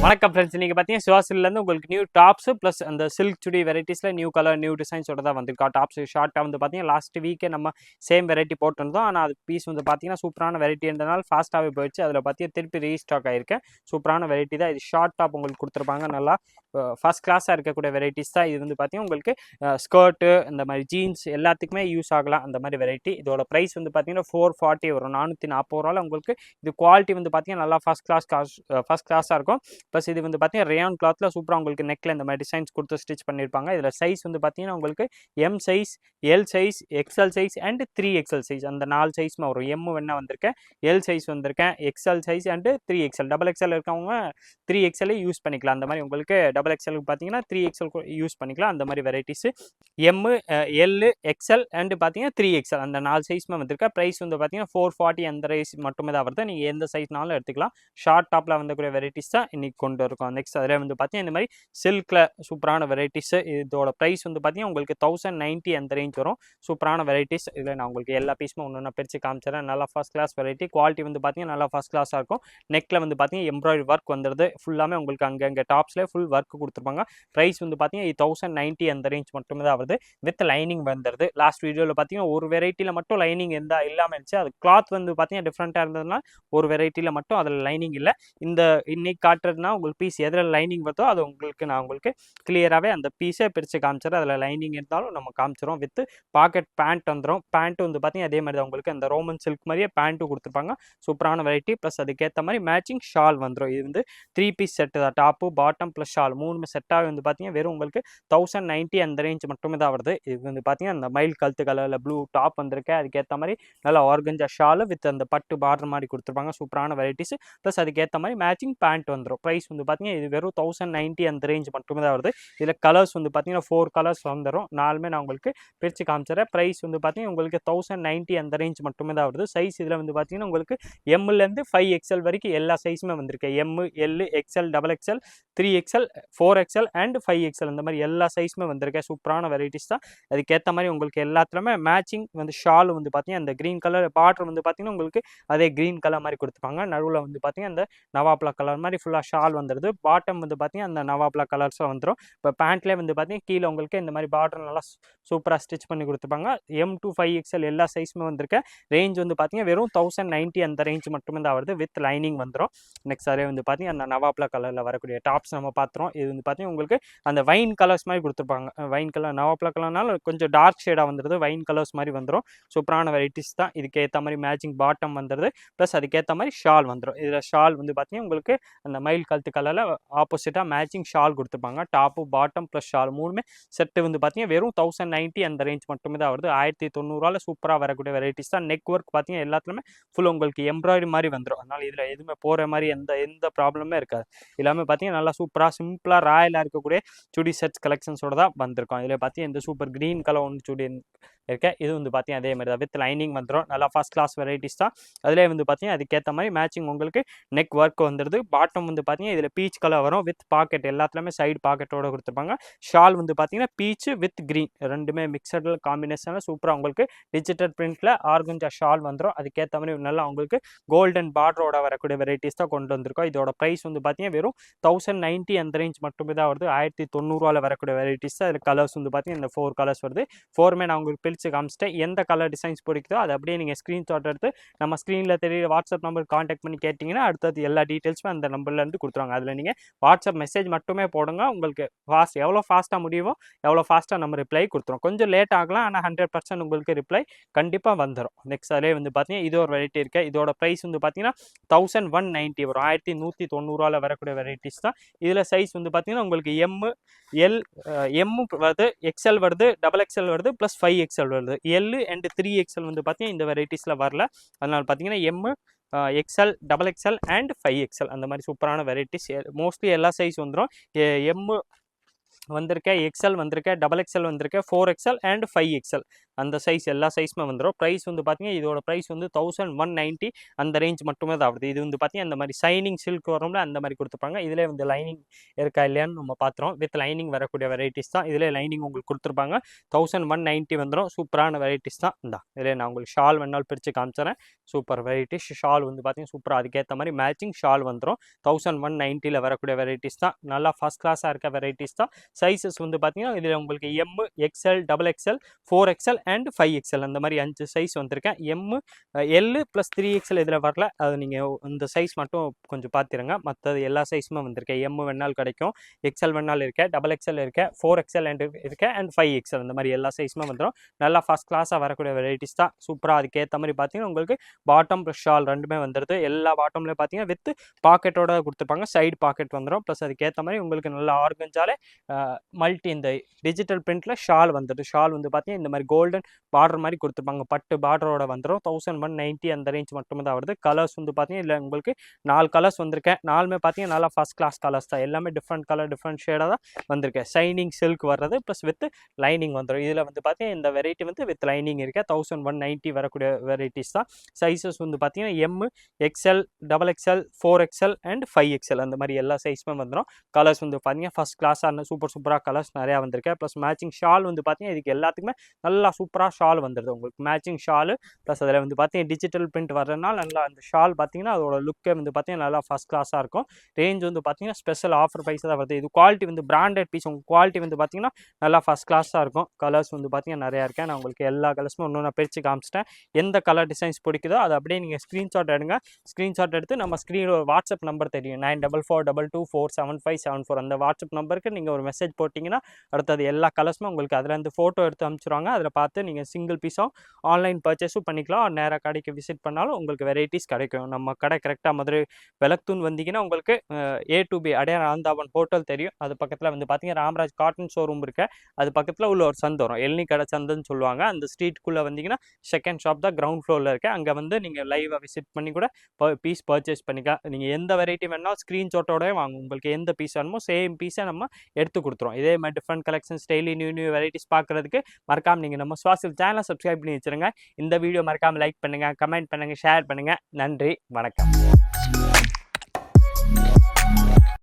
வணக்கம் ஃப்ரெண்ட்ஸ், நீங்கள் பார்த்தீங்கன்னா சிவாசிலேருந்து உங்களுக்கு நியூ டாப்ஸ் ப்ளஸ் அந்த சில்க் சுடி வெரைட்டிஸில் நியூ கலர் நியூ டிசைன்ஸோட தான் வந்திருக்கா. டாப்ஸ் ஷார்ட்டாக வந்து பார்த்தீங்கன்னா லாஸ்ட் வீக்கே நம்ம சேம் வெரைட்டி போட்டிருந்தோம். ஆனால் அது பீஸ் வந்து பார்த்தீங்கன்னா சூப்பரான வெரைட்டின்றனால ஃபாஸ்ட்டாகவே போயிடுச்சு. அதில் பார்த்தீங்கன்னா திருப்பி ரீஸ்டாக் ஆகிருக்கு. சூப்பரான வெரைட்டி தான் இது. ஷார்ட் டாப் உங்களுக்கு கொடுத்துருப்பாங்க. நல்லா ஃபஸ்ட் கிளாஸாக இருக்கக்கூடிய வெரைட்டிஸ் தான் இது. வந்து பார்த்தீங்கன்னா உங்களுக்கு ஸ்கர்ட்டு இந்த மாதிரி ஜீன்ஸ் எல்லாத்துக்குமே யூஸ் ஆகலாம். அந்த மாதிரி வெரைட்டி. இதோட ப்ரைஸ் வந்து பார்த்தீங்கன்னா 440 வரும். 440 ரூபாயில் உங்களுக்கு இது குவாலிட்டி வந்து பார்த்தீங்கன்னா நல்லா ஃபஸ்ட் கிளாஸாக இருக்கும். ப்ளஸ் இது வந்து பார்த்தீங்கன்னா ரேயான் கிளாத்தில் சூப்பராக உங்களுக்கு நெக்கில் இந்த மாதிரி டிசைன்ஸ் கொடுத்து ஸ்டிச் பண்ணியிருப்பாங்க. இதில் சைஸ் வந்து பார்த்தீங்கன்னா உங்களுக்கு M size, L size, XL size and 3XL size அந்த 4 சைஸுமே வரும். எம் வேணா வந்திருக்கேன், எல் சைஸ் வந்திருக்கேன், XL size and 3XL. XXL இருக்கவங்க 3XL யூஸ் பண்ணிக்கலாம். அந்த மாதிரி உங்களுக்கு XXL பார்த்தீங்கன்னா 3XL யூஸ் பண்ணிக்கலாம். அந்த மாதிரி varieties M, L, XL and பார்த்தீங்கன்னா 3XL அந்த 4 சைஸுமே வந்திருக்கேன். ப்ரைஸ் வந்து பார்த்தீங்கன்னா 440 அந்த சைஸ் மட்டுமே தான் வருது. நீங்கள் எந்த சைஸ்னாலும் எடுத்துக்கலாம். ஷார்ட் டாப்பில் வந்தக்கூடிய வெரைட்டிஸ் தான் இன்றைக்கி கொண்டு இருக்கும். நெக்ஸ்ட் அதில் வந்து பார்த்தீங்கன்னா இந்த மாதிரி சில்கில் சூப்பரான வெரைட்டிஸு. இதோட ப்ரைஸ் வந்து பார்த்தீங்கன்னா உங்களுக்கு 1090 அந்த ரேஞ்ச் வரும். சூப்பரான வெரைட்டிஸ். இதில் நான் உங்களுக்கு எல்லா பீஸுமே ஒன்று ஒன்றா பிரித்து காமிச்சிடறேன். நல்லா ஃபஸ்ட் கிளாஸ் வெரைட்டி. குவாலிட்டி வந்து பார்த்தீங்கன்னா நல்லா ஃபஸ்ட் கிளாஸாக இருக்கும். நெக்கில் வந்து பார்த்தீங்கன்னா எம்ப்ராய்டரி ஒர்க் வந்துடுது. ஃபுல்லாமே உங்களுக்கு அங்கே டாப்ஸில் ஃபுல் ஒர்க் கொடுத்துருப்பாங்க. ப்ரைஸ் வந்து பார்த்தீங்கன்னா 1090 அந்த ரேஞ்ச் மட்டுமே தான் வருது. வித் லைனிங் வந்துடுது. லாஸ்ட் வீடியோவில் பார்த்தீங்கன்னா ஒரு வெரைட்டியில் மட்டும் லைனிங் இல்லாமல் இருந்துச்சு. அது கிளாத் வந்து பார்த்தீங்கன்னா டிஃப்ரெண்ட்டாக இருந்ததுன்னா ஒரு வெரைட்டியில் மட்டும் அதில் லைனிங் இல்லை. இந்த இன்னைக்கு காட்டுறதுனா உங்களுக்கு பீஸ் எதில் லைனிங் வருதோ அது நான் உங்களுக்கு கிளியராகவே அந்த பீஸே பிரித்து காமிச்சிடும். அதில் லைனிங் இருந்தாலும் நம்ம காமிச்சிடும். வித் பாக்கெட் பேண்ட் வந்துடும். பேண்ட்டு வந்து பார்த்தீங்கன்னா அதே மாதிரி தான் உங்களுக்கு அந்த ரோமன் சில்க் மாதிரியே பேண்ட்டும் கொடுத்துருப்பாங்க. சூப்பரான வெரைட்டி. ப்ளஸ் அதுக்கேற்ற மாதிரி மேட்சிங் ஷால் வந்துடும். இது வந்து 3 பீஸ் செட்டு தான். டாப்பு, பாட்டம் ப்ளஸ் ஷால் 3 செட்டாக வந்து பார்த்தீங்கன்னா வெறும் உங்களுக்கு 1090 அந்த ரேஞ்ச் மட்டுமே தான் வருது. இது வந்து பார்த்தீங்கன்னா அந்த மயில் கழுத்து கலரில் ப்ளூ டாப் வந்திருக்கு. அதுக்கேற்ற மாதிரி நல்லா ஆர்கஞ்சா ஷாலு வித் அந்த பட்டு பார்டர் மாதிரி கொடுத்துருப்பாங்க. சூப்பரான வெரைட்டிஸ். ப்ளஸ் அதுக்கேற்ற மாதிரி மேட்சிங் பேண்ட் வந்துடும். ப்ரைஸ் வந்து பார்த்தீங்கன்னா இது வெறும் 1090 அந்த ரேஞ்ச் மட்டுமே தான் வருது. இதில் கலர்ஸ் வந்து பார்த்தீங்கன்னா 4 கலர்ஸ் வந்துடும். 4மே நான் உங்களுக்கு பிரித்து காமிச்சிடறேன். ப்ரைஸ் வந்து பார்த்தீங்கன்னா உங்களுக்கு 1090 அந்த ரேஞ்ச் மட்டுமே தான் வருது. சைஸ் இதில் வந்து பார்த்தீங்கன்னா உங்களுக்கு எம்லேருந்து 5XL வரைக்கும் எல்லா சைஸுமே வந்திருக்கு. M, L, XL, XXL, 3XL, 4XL and 5XL அந்த மாதிரி எல்லா சைஸுமே வந்திருக்கு. சூப்பரான வெரைட்டிஸ் தான். அதுக்கேற்ற மாதிரி உங்களுக்கு எல்லாத்துலேயுமே மேட்சிங் வந்து ஷால் வந்து பார்த்தீங்கன்னா அந்த க்ரீன் கலர் பார்டர் வந்து பார்த்தீங்கன்னா உங்களுக்கு அதே க்ரீன் கலர் மாதிரி கொடுத்துருப்பாங்க. நடுவில் வந்து பார்த்தீங்கன்னா அந்த நவாப்லா கலர் மாதிரி ஃபுல்லாக ஷால் வந்துடுது. பாட்டம் வந்து பார்த்தீங்கன்னா அந்த நவாப்லா கலர்ஸாக வந்துடும். இப்போ பேண்ட்லேயே வந்து பார்த்தீங்கன்னா கீழே உங்களுக்கு இந்த மாதிரி பார்டர் நல்லா சூப்பராக ஸ்டிச் பண்ணி கொடுத்துருப்பாங்க. எம் to 5XL எல்லா சைஸுமே வந்திருக்கு. ரேஞ்ச் வந்து பார்த்தீங்கன்னா வெறும் 1090 அந்த ரேஞ்ச் மட்டுமே தான் வருது. வித் லைனிங் வந்துடும். நெக்ஸ்ட் அதே வந்து பார்த்தீங்கன்னா அந்த நவாப்லா கலரில் வரக்கூடிய டாப்ஸ் நம்ம பார்த்துறோம். இது வந்து பார்த்தீங்கன்னா உங்களுக்கு அந்த வைன் கலர்ஸ் மாதிரி கொடுத்துருப்பாங்க. வைன் கலர் நவாப்லா கலர்னால கொஞ்சம் டார்க் ஷேடாக வந்துடுது. வைன் கலர்ஸ் மாதிரி வந்துடும். சூப்பரான வெரைட்டிஸ் தான். இதுக்கு ஏற்ற மாதிரி மேட்சிங் பாட்டம் வந்துடுது. ப்ளஸ் அதுக்கேற்ற மாதிரி ஷால் வந்துடும். இதில் ஷால் வந்து பார்த்தீங்கன்னா உங்களுக்கு அந்த மயில் கழுத்து கலரில் ஆப்போசிட்டாக மேட்சிங் ஷால் கொடுத்துருப்பாங்க. டாப்பு, பாட்டம் ப்ளஸ் ஷால் 3மே செட்டு வந்து பார்த்தீங்கன்னா வெறும் 1090 அந்த ரேஞ்ச் மட்டுமே தான் வருது. 1090 சூப்பராக வரக்கூடிய வெரைட்டிஸ் தான். நெக் ஒர்க் பார்த்தீங்கன்னா எல்லாத்துலேயுமே ஃபுல் உங்களுக்கு எம்ப்ராய்டரி மாதிரி வந்துடும். அதனால் இதில் எதுவுமே போகிற மாதிரி எந்த ப்ராப்ளமே இருக்காது. எல்லாமே பார்த்தீங்கன்னா நல்லா சூப்பராக சிம்பிளாக ராயலாக இருக்கக்கூடிய சுடி செட்ஸ் கலெக்ஷன்ஸோட தான் வந்திருக்கும். இதில் பார்த்தீங்கன்னா இந்த சூப்பர் க்ரீன் கலர் ஒன்று சுடி இருக்கேன். இது வந்து பார்த்தீங்கன்னா அதே மாதிரி தான். வித் லைனிங் வந்துடும். நல்லா ஃபஸ்ட் கிளாஸ் வெரைட்டிஸ் தான். அதிலே வந்து பார்த்தீங்கன்னா அதுக்கேற்ற மாதிரி மேட்சிங் உங்களுக்கு நெக் ஒர்க் வந்துடுது. பாட்டம் வந்து பார்த்தீங்கன்னா இதில் பீச் கலர் வரும். வித் பாக்கெட் எல்லாத்துலேயுமே சைடு பாக்கெட்டோட கொடுத்துருப்பாங்க. ஷால் வந்து பார்த்தீங்கன்னா பீச் வித் க்ரீன் ரெண்டுமே மிக்சடில் காம்பினேஷனில் சூப்பராக உங்களுக்கு டிஜிட்டல் பிரிண்டில் ஆர்கஞ்சா ஷால் வந்துடும். அதுக்கேற்ற மாதிரி நல்லா உங்களுக்கு கோல்டன் பார்டரோட வரக்கூடிய வெரைட்டிஸ் தான் கொண்டு வந்திருக்கோம். இதோட ப்ரைஸ் வந்து பார்த்தீங்கன்னா வெறும் 1090 அந்த ரேஞ்ச் மட்டுமே தான் வருது. 1090 வரக்கூடிய வெரைட்டிஸ் தான். இதில் கலர்ஸ் வந்து பார்த்தீங்கன்னா இந்த 4 கலர்ஸ் வருது. 4மே நான் உங்களுக்கு பிரித்து காமிச்சிட்டேன். எந்த கலர் டிசைன்ஸ் பிடிக்குதோ அதை அப்படியே நீங்கள் ஸ்க்ரீன்ஷாட் எடுத்து நம்ம ஸ்க்ரீனில் தெரியுற வாட்ஸ்அப் நம்பர் காண்டாக்ட் பண்ணி கேட்டிங்கன்னா அடுத்தது எல்லா டீட்டெயில்ஸுமே அந்த நம்பர்லேருந்து கொடுத்துருவாங்க. அதில் நீங்கள் வாட்ஸ்அப் மெசேஜ் மட்டுமே போடுங்க. உங்களுக்கு எவ்வளோ ஃபாஸ்ட்டாக முடியுமோ எவ்வளோ ஃபாஸ்ட்டாக நம்ம ரிப்ளை கொடுத்துருவோம். கொஞ்சம் லேட் ஆகலாம், ஆனால் 100% உங்களுக்கு ரிப்ளை கண்டிப்பாக வந்துடும். நெக்ஸ்ட் அதே வந்து பார்த்தீங்கன்னா இது ஒரு வெரைட்டி இருக்குது. இதோட ப்ரைஸ் வந்து பார்த்தீங்கன்னா 1190 வரும். 1190 வரக்கூடிய வெரைட்டிஸ் தான். இதில் சைஸ் வந்து பார்த்தீங்கன்னா உங்களுக்கு எம், எல், எம் வருது, XL வருது, XXL வருது, ப்ளஸ் 5XL வருது. எல் அண்ட் 3XL வந்து பார்த்தீங்கன்னா இந்த வெரைட்டிஸில் வரல. அதனால் பார்த்தீங்கன்னா M, XL, XXL and 5XL அந்த மாதிரி சூப்பரான வெரைட்டிஸ். மோஸ்ட்லி எல்லா சைஸ் வந்துடும். எம் வந்திருக்கேன், எக்ஸ்எல் வந்திருக்கேன், டபுள் எக்ஸ்எல் வந்திருக்கேன், 4XL அண்ட் 5XL அந்த சைஸ் எல்லா சைஸுமே வந்துடும். ப்ரைஸ் வந்து பார்த்தீங்கன்னா இதோட ப்ரைஸ் வந்து 1190 அந்த ரேஞ்ச் மட்டுமே தான் ஆகுது. இது வந்து பார்த்தீங்கன்னா அந்த மாதிரி ஷைனிங் சில்க் வரும்ல அந்த மாதிரி கொடுத்துருப்பாங்க. இதிலே வந்து லைனிங் இருக்கா இல்லையான்னு நம்ம பார்த்துறோம். வித் லைனிங் வரக்கூடிய வெரைட்டிஸ் தான். இதிலே லைனிங் உங்களுக்கு கொடுத்துருப்பாங்க. 1190 வந்துடும். சூப்பரான வெரைட்டிஸ் தான். இதிலே நான் உங்களுக்கு ஷால் வேணாலும் பிரித்து காமிச்சிடறேன். சூப்பர் வெரைட்டிஸ் ஷால் வந்து பார்த்தீங்கன்னா சூப்பராக அதுக்கேற்ற மாதிரி மேட்சிங் ஷால் வந்துடும். 1190 வரக்கூடிய வெரைட்டிஸ் தான். நல்லா ஃபஸ்ட் கிளாஸாக இருக்க வெரைட்டிஸ் தான். சைஸஸ் வந்து பார்த்தீங்கன்னா இதில் உங்களுக்கு M, XL, double XL, 4XL and 5XL அந்த மாதிரி 5 சைஸ் வந்திருக்கேன். எம், எல் ப்ளஸ் 3XL இதில் வரல. அது நீங்கள் இந்த சைஸ் மட்டும் கொஞ்சம் பார்த்துருங்க. மற்றது எல்லா சைஸுமே வந்திருக்கேன். எம் வேணாலும் கிடைக்கும், எக்ஸ்எல் வேணாலும் இருக்கேன், டபுள் எக்ஸ்எல் இருக்கேன், 4XL இருக்கேன் அண்ட் 5XL அந்த மாதிரி எல்லா சைஸுமே வந்துடும். நல்லா ஃபஸ்ட் கிளாஸாக வரக்கூடிய வெரைட்டிஸ் தான். சூப்பராக அதுக்கேற்ற மாதிரி பார்த்தீங்கன்னா உங்களுக்கு பாட்டம் ப்ளஸ் ஷால் ரெண்டுமே வந்துடுது. எல்லா பாட்டம்லேயும் பார்த்தீங்கன்னா வித் பாக்கெட்டோட கொடுத்துருப்பாங்க. சைடு பாக்கெட் வந்துடும். ப்ளஸ் அதுக்கேற்ற மாதிரி உங்களுக்கு நல்லா ஆர்கஞ்சாலே மல்டி இந்த டிஜிட்டல் பிரிண்ட்டில் ஷால் வந்துடுது. ஷால் வந்து பார்த்தீங்கன்னா இந்த மாதிரி கோல்டன் பார்டர் மாதிரி கொடுத்துருப்பாங்க. பட்டு பார்டரோட வந்துடும். 1190 அந்த ரேஞ்ச் மட்டுமே தான் வருது. கலர்ஸ் வந்து பார்த்தீங்கன்னா இல்லை உங்களுக்கு 4 கலர்ஸ் வந்திருக்கேன். 4மே பார்த்தீங்கன்னா நல்லா ஃபஸ்ட் கிளாஸ் கலர்ஸ் தான். எல்லாமே டிஃப்ரெண்ட் கலர் டிஃப்ரெண்ட் ஷேடாக தான் வந்திருக்கேன். ஷைனிங் சில்க் வர்றது ப்ளஸ் வித் லைனிங் வந்துடும். இதில் வந்து பார்த்தீங்கன்னா இந்த வெரைட்டி வந்து வித் லைனிங் இருக்கேன். 1190 வரக்கூடிய வெரைட்டிஸ் தான். சைஸஸ் வந்து பார்த்தீங்கன்னா M, XL, double XL, 4XL and 5XL அந்த மாதிரி எல்லா சைஸுமே வந்துடும். கலர்ஸ் வந்து பார்த்தீங்கன்னா ஃபஸ்ட் கிளாஸாக சூப்பராக கலர்ஸ் நிறையா வந்திருக்கேன். ப்ளஸ் மேட்சிங் ஷால் வந்து பார்த்தீங்கன்னா இதுக்கு எல்லாத்துக்குமே நல்லா சூப்பராக ஷால் வந்துடுது. உங்களுக்கு மேட்சிங் ஷாலு ப்ளஸ் அதில் வந்து பார்த்தீங்கன்னா டிஜிட்டல் பிரிண்ட் வர்றதுனால நல்லா அந்த ஷால் பார்த்தீங்கன்னா அதோட லுக்கே வந்து பார்த்தீங்கன்னா நல்லா ஃபஸ்ட் கிளாஸாக இருக்கும். ரேஞ்ச் வந்து பார்த்தீங்கன்னா ஸ்பெஷல் ஆஃபர் ப்ரைஸ் தான் வருது. இது குவாலிட்டி வந்து பிராண்டட் பீஸ். உங்கள் குவாலிட்டி வந்து பார்த்தீங்கன்னா நல்லா ஃபஸ்ட் கிளாஸாக இருக்கும். கலர்ஸ் வந்து பார்த்தீங்கன்னா நிறையா இருக்கேன். நான் உங்களுக்கு எல்லா கலர்ஸுமே ஒன்று நான் பிரித்து காமிச்சிட்டேன். எந்த கலர் டிசைன்ஸ் பிடிக்குதோ அதை அப்படியே நீங்கள் ஸ்க்ரீன்ஷாட் எடுங்க. ஸ்க்ரீன்ஷாட் எடுத்து நம்ம ஸ்க்ரீனில் ஒரு வாட்ஸ்அப் நம்பர் தெரியும் 9442247574 அந்த வாட்ஸ்அப் நம்பருக்கு நீங்கள் ஒரு மெசேஜ் போட்டிங்கன்னா அடுத்தது எல்லா கலர்ஸுமே உங்களுக்கு அதிலேருந்து ஃபோட்டோ எடுத்து அனுப்பிச்சிடுவாங்க. அதில் பார்த்து நீங்கள் சிங்கிள் பீஸும் ஆன்லைன் பர்ச்சேஸும் பண்ணிக்கலாம். நேராக கடைக்கு விசிட் பண்ணாலும் உங்களுக்கு வெரைட்டிஸ் கிடைக்கும். நம்ம கடை கரெக்டாக மதுரை விளக்குத்தூண் வந்தீங்கன்னா உங்களுக்கு A2B அடையார் ஆனந்தாவன் ஹோட்டல் தெரியும். அது பக்கத்தில் வந்து பார்த்தீங்கன்னா ராமராஜ் காட்டன் ஷோரூம் இருக்கு. அது பக்கத்தில் உள்ள ஒரு சந்தை வரும். எல்னி கடை சந்தைன்னு சொல்லுவாங்க. அந்த ஸ்ட்ரீட்குள்ளே வந்தீங்கன்னா செகண்ட் ஷாப் தான் கிரவுண்ட் ஃப்ளோரில் இருக்கு. அங்கே வந்து நீங்கள் லைவாக விசிட் பண்ணி கூட பீஸ் பர்ச்சேஸ் பண்ணிக்கலாம். நீங்கள் எந்த வெரைட்டி வேணாலும் ஸ்க்ரீன்ஷாட்டோடய வாங்க. உங்களுக்கு எந்த பீஸ் வேணுமோ சேம் பீஸை நம்ம எடுத்து கொடுத்துருவோம். இதே மாதிரி different collections daily new varieties பார்க்குறதுக்கு மறக்காமல் நீங்கள் நம்ம சுவாசில் சேனலை சப்ஸ்கிரைப் பண்ணி வச்சுருங்க. இந்த வீடியோ மறக்காமல் லைக் பண்ணுங்கள், கமெண்ட் பண்ணுங்கள், ஷேர் பண்ணுங்கள். நன்றி, வணக்கம்.